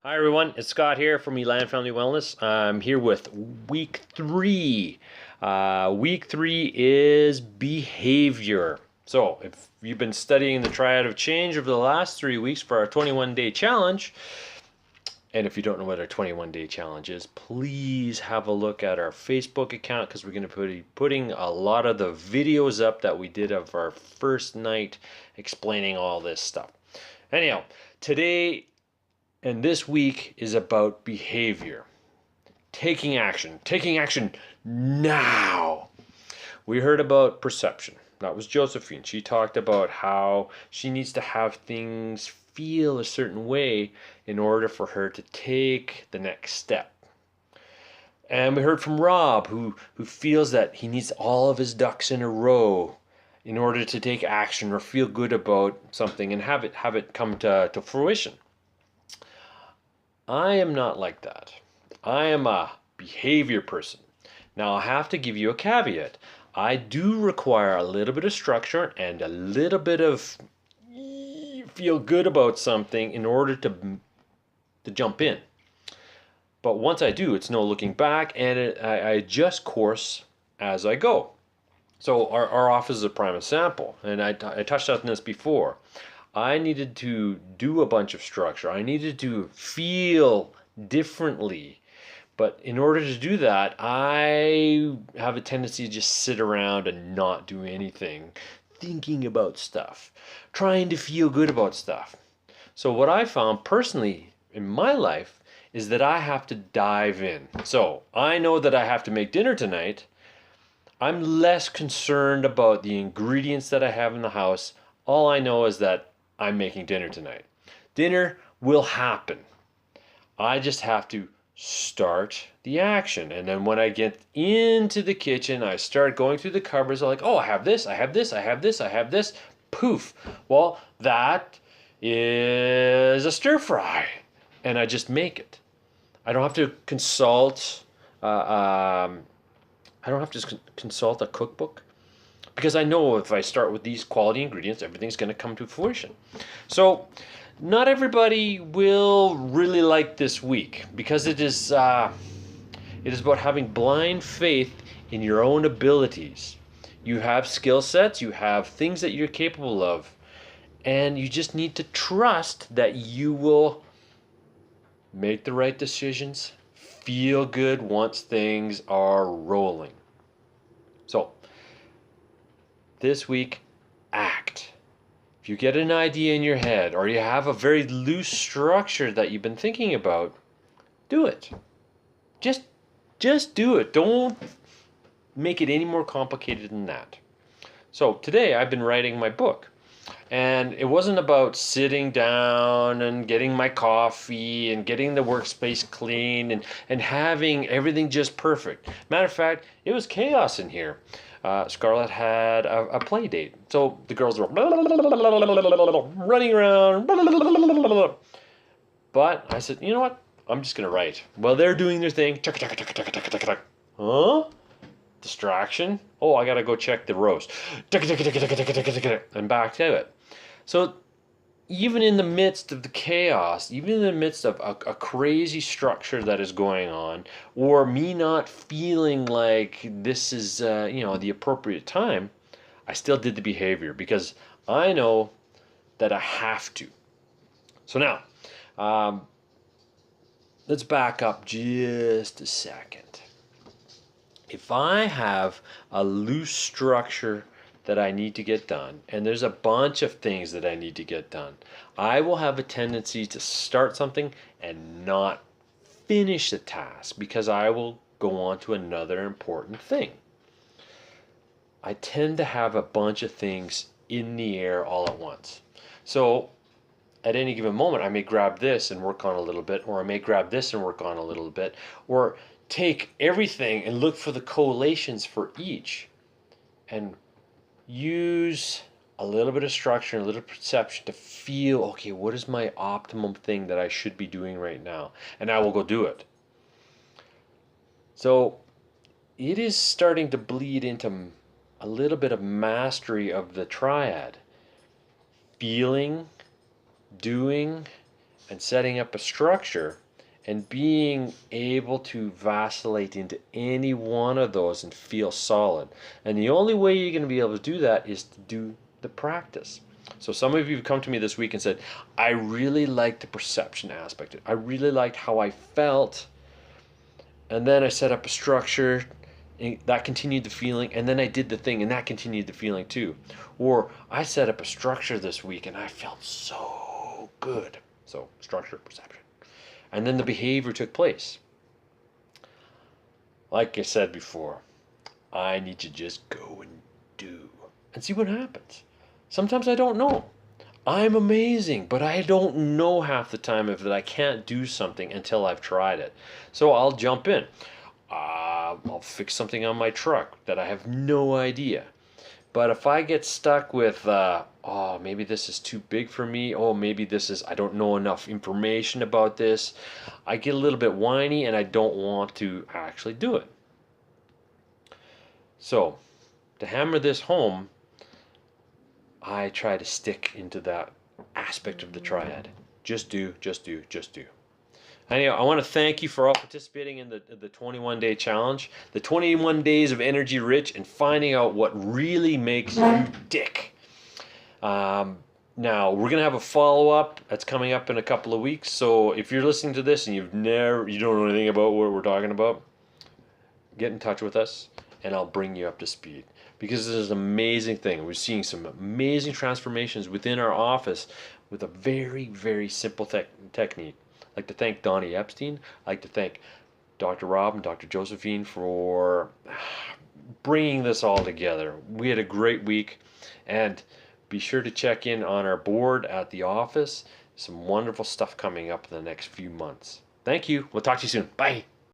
Hi everyone, it's Scott here from Elan Family Wellness. I'm here with week 3. Week 3 is behavior. So if you've been studying the triad of change over the last 3 weeks for our 21-day challenge, and if you don't know what our 21-day challenge is, please have a look at our Facebook account because we're going to be putting a lot of the videos up that we did of our first night explaining all this stuff. Anyhow, today and this week is about behavior. Taking action now. We heard about perception. That was Josephine. She talked about how she needs to have things feel a certain way in order for her to take the next step. And we heard from Rob, who feels that he needs all of his ducks in a row in order to take action or feel good about something and have it come to fruition. I am not like that. I am a behavior person. Now, I have to give you a caveat. I do require a little bit of structure and a little bit of feel good about something in order to jump in. But once I do, it's no looking back, and I adjust course as I go. So our office is a prime example, and I touched on this before. I needed to do a bunch of structure. I needed to feel differently. But in order to do that, I have a tendency to just sit around and not do anything, thinking about stuff, trying to feel good about stuff. So what I found personally in my life is that I have to dive in. So I know that I have to make dinner tonight. I'm less concerned about the ingredients that I have in the house. All I know is that I'm making dinner tonight. Dinner will happen. I just have to start the action. And then when I get into the kitchen, I start going through the cupboards. I'm like, oh, I have this, I have this, I have this, I have this. Poof. Well, that is a stir fry. And I just make it. I don't have to consult. I don't have to consult a cookbook, because I know if I start with these quality ingredients, everything's going to come to fruition. So not everybody will really like this week, because it is about having blind faith in your own abilities. You have skill sets, you have things that you're capable of, and you just need to trust that you will make the right decisions, feel good once things are rolling. So this week, act. If you get an idea in your head, or you have a very loose structure that you've been thinking about, do it. Just do it. Don't make it any more complicated than that. So today I've been writing my book. And it wasn't about sitting down and getting my coffee and getting the workspace clean and having everything just perfect. Matter of fact, it was chaos in here. Scarlett had a play date. So the girls were running around. But I said, you know what? I'm just going to write. Well, they're doing their thing. Huh? Distraction. Oh, I got to go check the roast. And back to it. So even in the midst of the chaos, even in the midst of a crazy structure that is going on, or me not feeling like this is the appropriate time, I still did the behavior because I know that I have to. So now, let's back up just a second. If I have a loose structure that I need to get done, and there's a bunch of things that I need to get done, I will have a tendency to start something and not finish the task because I will go on to another important thing. I tend to have a bunch of things in the air all at once. So at any given moment, I may grab this and work on a little bit, or I may grab this and work on a little bit, or take everything and look for the correlations for each and use a little bit of structure and a little perception to feel, okay, what is my optimum thing that I should be doing right now? And I will go do it. So it is starting to bleed into a little bit of mastery of the triad. Feeling, doing, and setting up a structure and being able to vacillate into any one of those and feel solid. And the only way you're going to be able to do that is to do the practice. So some of you have come to me this week and said, I really liked the perception aspect. I really liked how I felt. And then I set up a structure and that continued the feeling. And then I did the thing and that continued the feeling too. Or I set up a structure this week and I felt so good. So structure, perception. And then the behavior took place. Like I said before, I need to just go and do and see what happens. Sometimes I don't know. I'm amazing, but I don't know half the time if that I can't do something until I've tried it. So I'll jump in. I'll fix something on my truck that I have no idea. But if I get stuck with, oh, maybe this is too big for me. Oh, maybe this is, I don't know enough information about this. I get a little bit whiny and I don't want to actually do it. So, to hammer this home, I try to stick into that aspect of the triad. Just do, just do, just do. Anyway, I want to thank you for all participating in the 21-day challenge, the 21 days of energy rich and finding out what really makes you tick. Now, we're going to have a follow-up that's coming up in a couple of weeks. So if you're listening to this and you don't know anything about what we're talking about, get in touch with us and I'll bring you up to speed. Because this is an amazing thing. We're seeing some amazing transformations within our office with a very, very simple technique. I'd like to thank Donnie Epstein. I'd like to thank Dr. Rob and Dr. Josephine for bringing this all together. We had a great week, and be sure to check in on our board at the office. Some wonderful stuff coming up in the next few months. Thank you. We'll talk to you soon. Bye.